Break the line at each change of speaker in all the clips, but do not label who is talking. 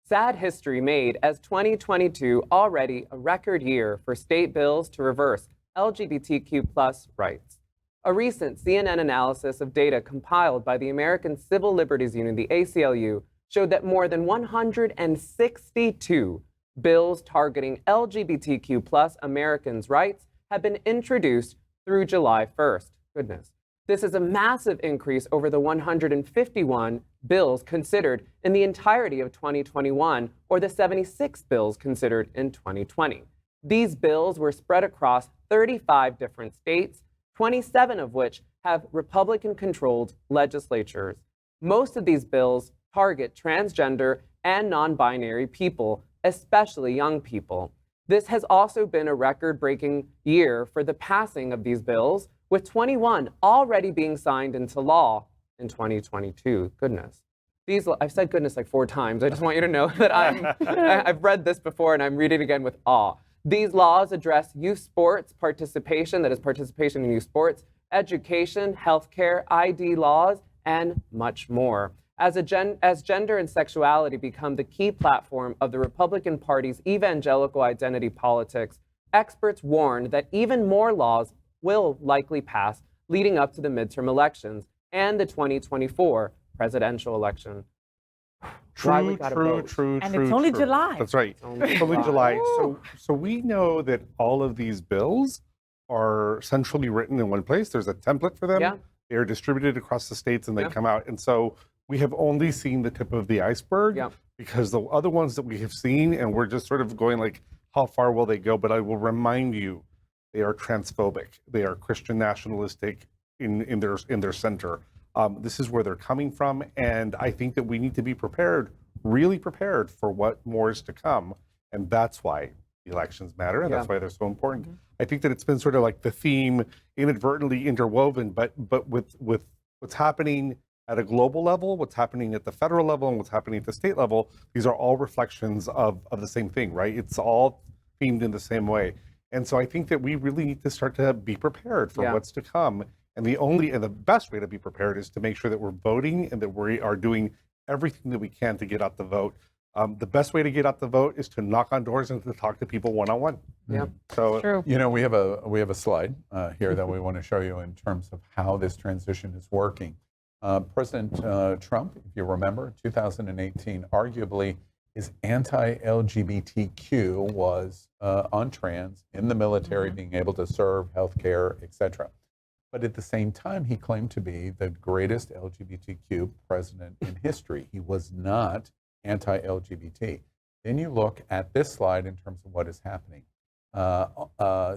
Sad history made as 2022 already a record year for state bills to reverse LGBTQ plus rights. A recent CNN analysis of data compiled by the American Civil Liberties Union, the ACLU, showed that more than 162 bills targeting LGBTQ plus Americans' rights have been introduced through July 1st. Goodness. This is a massive increase over the 151 bills considered in the entirety of 2021, or the 76 bills considered in 2020. These bills were spread across 35 different states, 27 of which have Republican-controlled legislatures. Most of these bills target transgender and non-binary people, especially young people. This has also been a record-breaking year for the passing of these bills, with 21 already being signed into law in 2022. Goodness. I've said goodness like 4 times. I just want you to know that I've read this before and I'm reading it again with awe. These laws address youth sports participation, that is participation in youth sports, education, healthcare, ID laws, and much more. As gender and sexuality become the key platform of the Republican Party's evangelical identity politics, experts warn that even more laws will likely pass leading up to the midterm elections and the 2024 presidential election.
True.
And it's only July.
That's right. It's only July. So we know that all of these bills are centrally written in one place. There's a template for them.
Yeah.
They are distributed across the states and they come out. And so we have only seen the tip of the iceberg because the other ones that we have seen, and we're just sort of going like, how far will they go? But I will remind you, they are transphobic. They are Christian nationalistic in their center. This is where they're coming from, and I think that we need to be prepared, really prepared for what more is to come, and that's why the elections matter, and that's why they're so important. I think that it's been sort of like the theme inadvertently interwoven, but with what's happening at a global level, what's happening at the federal level, and what's happening at the state level, these are all reflections of the same thing, right? It's all themed in the same way. And so I think that we really need to start to be prepared for what's to come. And the best way to be prepared is to make sure that we're voting and that we are doing everything that we can to get out the vote. The best way to get out the vote is to knock on doors and to talk to people one-on-one.
Yeah,
so
true.
You know, we have a slide here that we want to show you in terms of how this transition is working. President Trump, if you remember, 2018, arguably his anti-LGBTQ was on trans, in the military, being able to serve, healthcare, etc. But at the same time, he claimed to be the greatest LGBTQ president in history. He was not anti-LGBT. Then you look at this slide in terms of what is happening.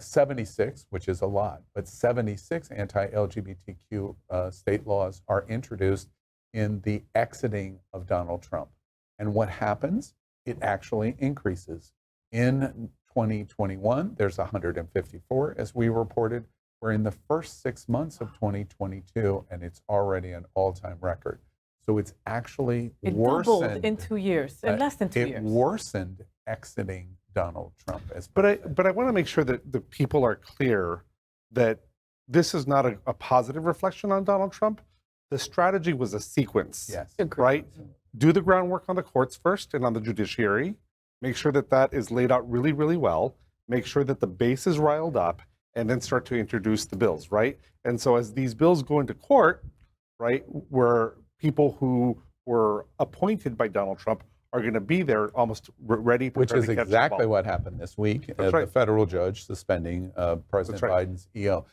76, which is a lot, but 76 anti-LGBTQ state laws are introduced in the exiting of Donald Trump. And what happens? It actually increases. In 2021, there's 154, as we reported. We're in the first 6 months of 2022, and it's already an all-time record. So it's actually worsened.
Doubled in 2 years, in less than 2 years.
It worsened exiting Donald Trump.
But I want to make sure that the people are clear that this is not a positive reflection on Donald Trump. The strategy was a sequence,
Yes.
right? Do the groundwork on the courts first and on the judiciary. Make sure that that is laid out really, really well. Make sure that the base is riled up, and then start to introduce the bills, right? And so as these bills go into court, right, where people who were appointed by Donald Trump are going to be there almost ready,
which is
to catch
exactly
the ball.
what happened this week.
That's right.
The federal judge suspending President Biden's EO.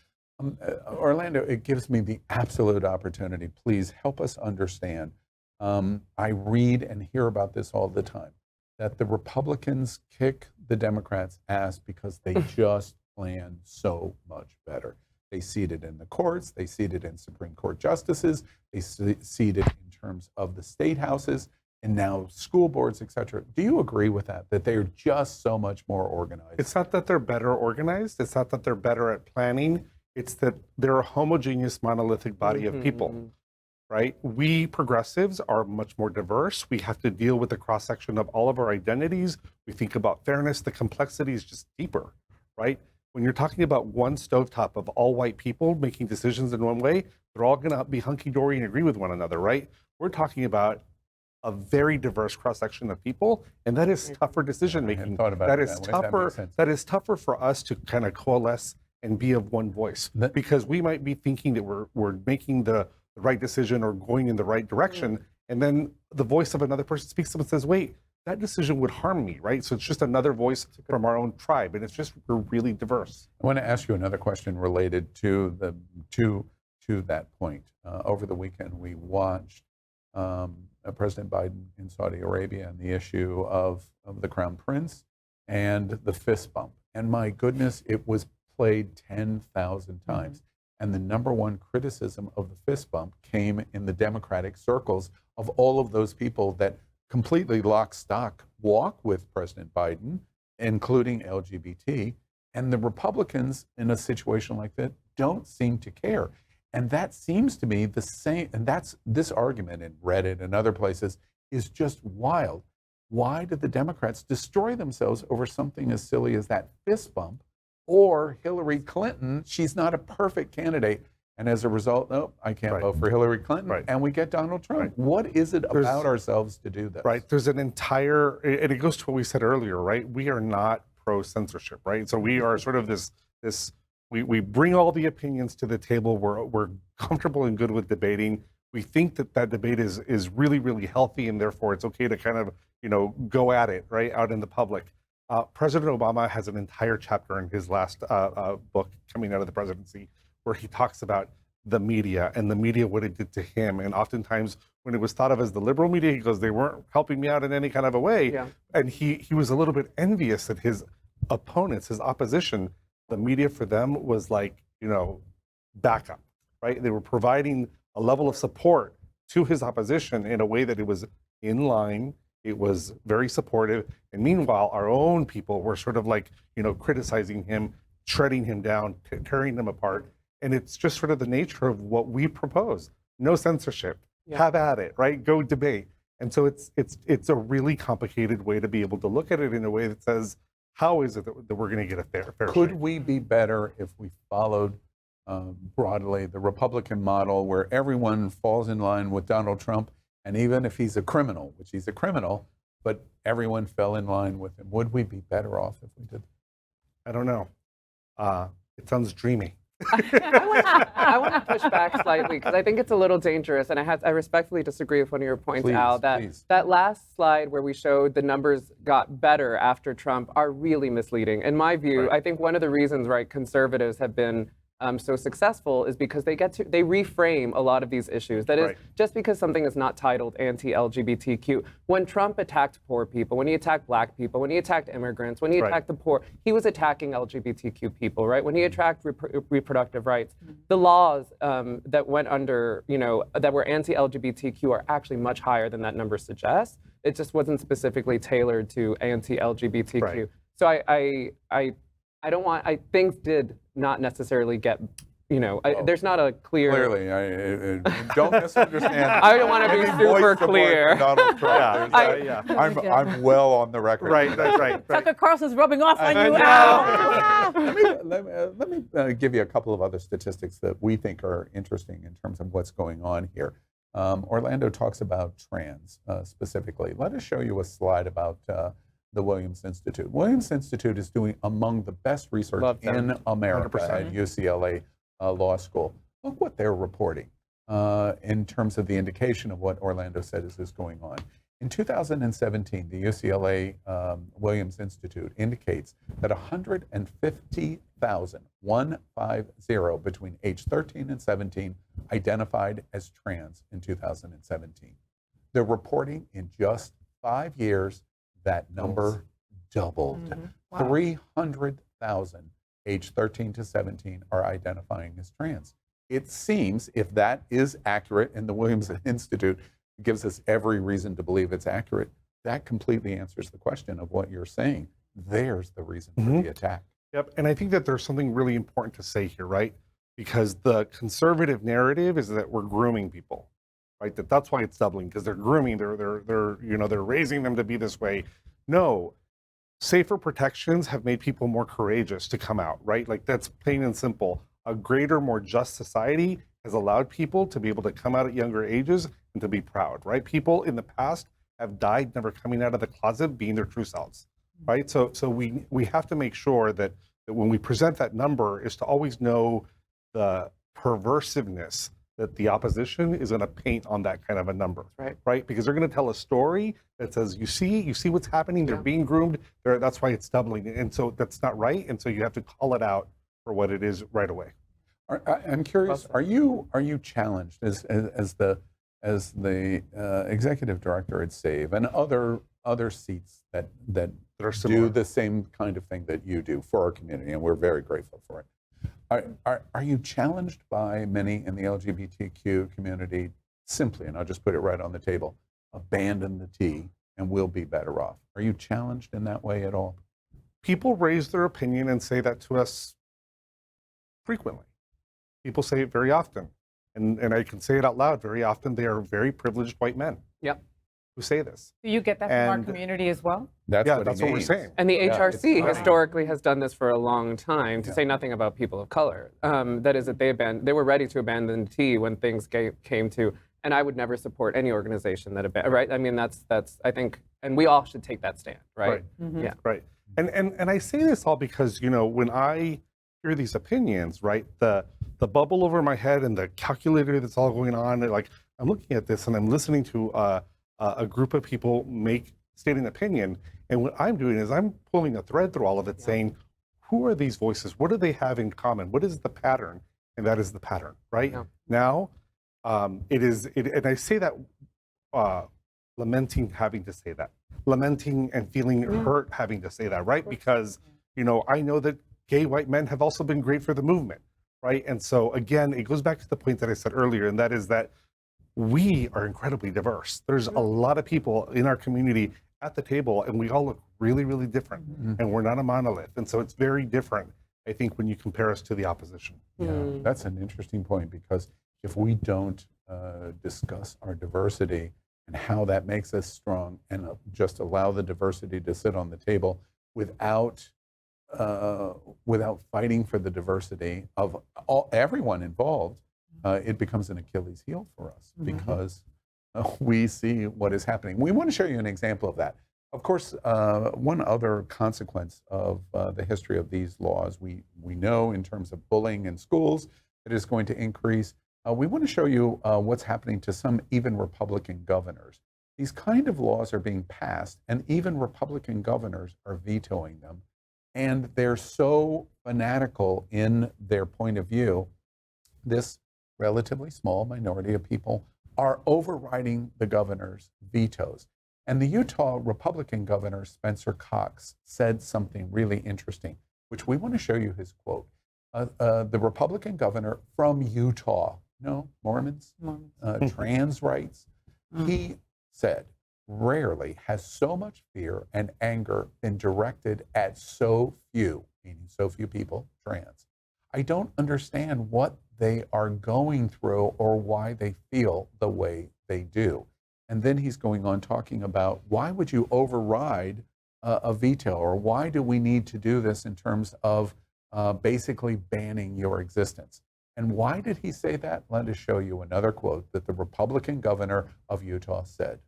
Orlando, it gives me the absolute opportunity. Please help us understand. I read and hear about this all the time, that the Republicans kick the Democrats' ass because they just plan so much better. They seated in the courts, they seated in Supreme Court justices, they seated in terms of the state houses, and now school boards, et cetera. Do you agree with that they're just so much more organized?
It's not that they're better organized. It's not that they're better at planning. It's that they're a homogeneous, monolithic body of people, right? We progressives are much more diverse. We have to deal with the cross-section of all of our identities. We think about fairness. The complexity is just deeper, right? When you're talking about one stovetop of all white people making decisions in one way, they're all going to be hunky-dory and agree with one another, right? We're talking about a very diverse cross-section of people, and that is tougher decision-making. That is tougher for us to kind of coalesce and be of one voice, because we might be thinking that we're making the right decision or going in the right direction, and then the voice of another person speaks up and says, wait, that decision would harm me, right? So it's just another voice from our own tribe, and it's just, we're really diverse.
I want to ask you another question related to that point. Over the weekend, we watched President Biden in Saudi Arabia and the issue of the Crown Prince and the fist bump. And my goodness, it was played 10,000 times. And the number one criticism of the fist bump came in the Democratic circles of all of those people that completely lock stock walk with President Biden, including LGBT. And the Republicans in a situation like that don't seem to care. And that seems to me the same, and that's this argument in Reddit and other places is just wild. Why did the Democrats destroy themselves over something as silly as that fist bump? Or Hillary Clinton, she's not a perfect candidate. And as a result, no, I can't vote for Hillary Clinton. And we get Donald Trump. What is it about ourselves to do this?
There's an entire, and it goes to what we said earlier, right? We are not pro-censorship, right? So we are sort of we bring all the opinions to the table. We're comfortable and good with debating. We think that debate is really, really healthy, and therefore it's okay to kind of, go at it, right, out in the public. President Obama has an entire chapter in his last book coming out of the presidency where he talks about the media and the media, what it did to him. And oftentimes when it was thought of as the liberal media, he goes, they weren't helping me out in any kind of a way. Yeah. And he was a little bit envious that his opponents, his opposition, the media for them was like, backup, right? They were providing a level of support to his opposition in a way that it was in line. It was very supportive. And meanwhile, our own people were sort of like, criticizing him, shredding him down, tearing him apart. And it's just sort of the nature of what we propose. No censorship. Yeah. Have at it, right? Go debate. And so it's a really complicated way to be able to look at it in a way that says, how is it that we're going to get a fair
Could
shake?
We be better if we followed broadly the Republican model where everyone falls in line with Donald Trump, and even if he's a criminal, which he's a criminal, but everyone fell in line with him? Would we be better off if we did?
I don't know. It sounds dreamy.
I want to push back slightly because I think it's a little dangerous, and I respectfully disagree with one of your points, Al. That last slide where we showed the numbers got better after Trump are really misleading. In my view, I think one of the reasons conservatives have been so successful is because they reframe a lot of these issues. That is, just because something is not titled anti-LGBTQ. When Trump attacked poor people, when he attacked black people, when he attacked immigrants, when he attacked the poor, he was attacking LGBTQ people, right? When he attacked reproductive rights, the laws that went under, that were anti-LGBTQ are actually much higher than that number suggests. It just wasn't specifically tailored to anti-LGBTQ. So I things did not necessarily get, there's not a clear.
Clearly, I don't misunderstand.
I don't want to be super clear.
Donald Trump. I'm well on the record.
Right.
Tucker Carlson's rubbing off on you, Al.
Let me give you a couple of other statistics that we think are interesting in terms of what's going on here. Orlando talks about trans specifically. Let us show you a slide about the Williams Institute. Williams Institute is doing among the best research in America 100%. At UCLA Law School. Look what they're reporting in terms of the indication of what Orlando said is going on. In 2017, the UCLA Williams Institute indicates that 150,000, 150, between age 13 and 17 identified as trans in 2017. They're reporting in just 5 years that number doubled. Wow. 300,000 age 13 to 17 are identifying as trans. It seems, if that is accurate, and the Williams Institute gives us every reason to believe it's accurate, that completely answers the question of what you're saying. There's the reason for the attack.
Yep, and I think that there's something really important to say here, right? Because the conservative narrative is that we're grooming people. Right, that's why it's doubling, because they're grooming, they're raising them to be this way. No, safer protections have made people more courageous to come out, right? Like, that's plain and simple. A greater, more just society has allowed people to be able to come out at younger ages and to be proud, right? People in the past have died never coming out of the closet being their true selves, right? So we have to make sure that when we present that number is to always know the perversiveness that the opposition is going to paint on that kind of a number, right? Because they're going to tell a story that says, you see what's happening, they're being groomed, that's why it's doubling, and so that's not right, and so you have to call it out for what it is right away.
I'm curious, are you challenged as the executive director at SAVE and other seats that
are similar,
do the same kind of thing that you do for our community, and we're very grateful for it? Are you challenged by many in the LGBTQ community simply, and I'll just put it right on the table, abandon the T and we'll be better off? Are you challenged in that way at all?
People raise their opinion and say that to us frequently. People say it very often. And I can say it out loud, very often they are very privileged white men who say this.
Do you get that from our community as well?
That's
what we're saying.
And the HRC historically has done this for a long time, to say nothing about people of color. That is that they were ready to abandon T when things came to, and I would never support any organization that right? I mean, that's I think, and we all should take that stand, right?
Yeah. Right. And I say this all because, when I hear these opinions, right, the bubble over my head and the calculator that's all going on, like I'm looking at this and I'm listening to a group of people state an opinion, and what I'm doing is I'm pulling a thread through all of it, saying, who are these voices? What do they have in common? What is the pattern? And that is the pattern, right? Now, and I say that lamenting having to say that, lamenting and feeling hurt having to say that, right? Because, I know that gay white men have also been great for the movement, right? And so again, it goes back to the point that I said earlier, and that is that we are incredibly diverse. There's a lot of people in our community at the table, and we all look really, really different, and we're not a monolith. And so it's very different, I think, when you compare us to the opposition.
Yeah, that's an interesting point, because if we don't discuss our diversity and how that makes us strong, and just allow the diversity to sit on the table without fighting for the diversity of everyone involved, it becomes an Achilles heel for us, because we see what is happening. We want to show you an example of that. Of course, one other consequence of the history of these laws, we know in terms of bullying in schools, it is going to increase. We want to show you what's happening to some even Republican governors. These kind of laws are being passed, and even Republican governors are vetoing them. And they're so fanatical in their point of view, this relatively small minority of people are overriding the governor's vetoes. And the Utah Republican governor, Spencer Cox, said something really interesting, which we want to show you his quote. The Republican governor from Utah, Mormons, trans rights, he said, rarely has so much fear and anger been directed at so few, meaning so few people, trans. I don't understand what they are going through or why they feel the way they do. And then he's going on talking about, why would you override a veto, or why do we need to do this in terms of basically banning your existence? And why did he say that? Let us show you another quote that the Republican governor of Utah said.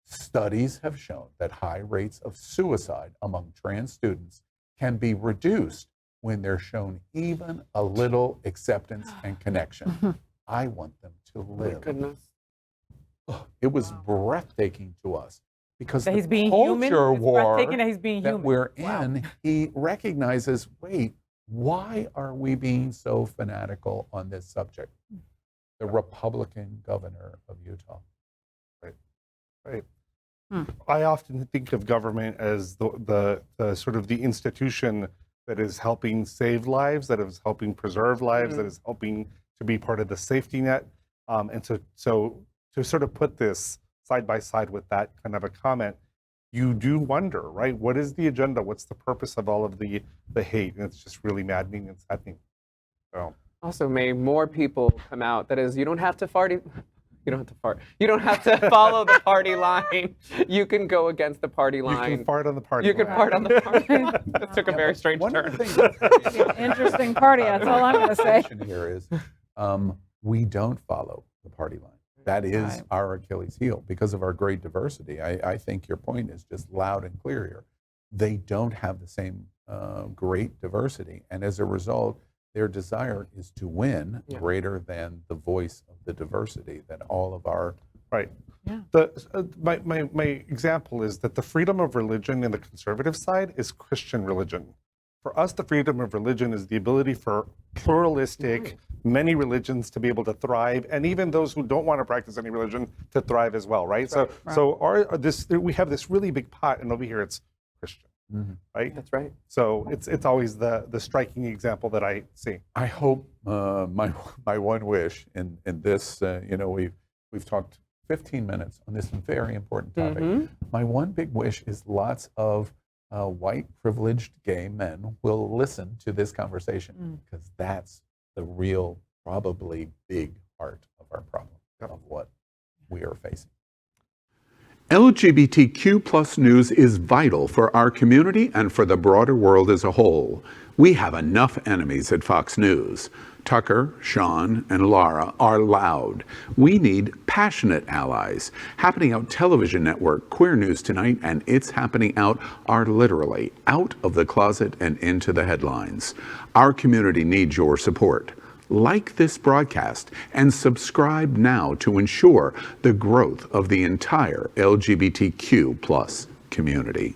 Studies have shown that high rates of suicide among trans students can be reduced when they're shown even a little acceptance and connection. I want them to live.
My goodness.
It was breathtaking to us, because
that
the
he's being
culture
human.
war
That he's being
that
human.
we're in, he recognizes, wait, why are we being so fanatical on this subject? The Republican governor of Utah.
Right. I often think of government as the sort of the institution that is helping save lives, that is helping preserve lives, that is helping to be part of the safety net. And so to sort of put this side by side with that kind of a comment, you do wonder, right? What is the agenda? What's the purpose of all of the hate? And it's just really maddening and saddening. So.
Also, may more people come out. That is, you don't have to fart. You don't have to fart. You don't have to follow the party line. You can go against the party line.
You can fart on the party line.
You can fart on the party line. That took a very strange
One
turn.
of the things that's very
Interesting party, that's all I'm going to say.
here is we don't follow the party line. That is our Achilles heel because of our great diversity. I think your point is just loud and clear here. They don't have the same great diversity. And as a result, their desire is to win greater than the voice of the diversity that all of our...
Right.
Yeah.
My example is that the freedom of religion in the conservative side is Christian religion. For us, the freedom of religion is the ability for pluralistic, many religions to be able to thrive, and even those who don't want to practice any religion to thrive as well, right? We have this really big pot, and over here it's Christian, right?
That's right.
So it's always the striking example that I see.
I hope my one wish in this, we've talked 15 minutes on this very important topic. My one big wish is lots of white privileged gay men will listen to this conversation because that's the real, probably big heart of our problem, of what we are facing.
LGBTQ plus news is vital for our community and for the broader world as a whole. We have enough enemies at Fox News. Tucker, Sean, and Laura are loud. We need passionate allies. Happening Out Television Network, Queer News Tonight, and It's Happening Out are literally out of the closet and into the headlines. Our community needs your support. Like this broadcast and subscribe now to ensure the growth of the entire LGBTQ plus community.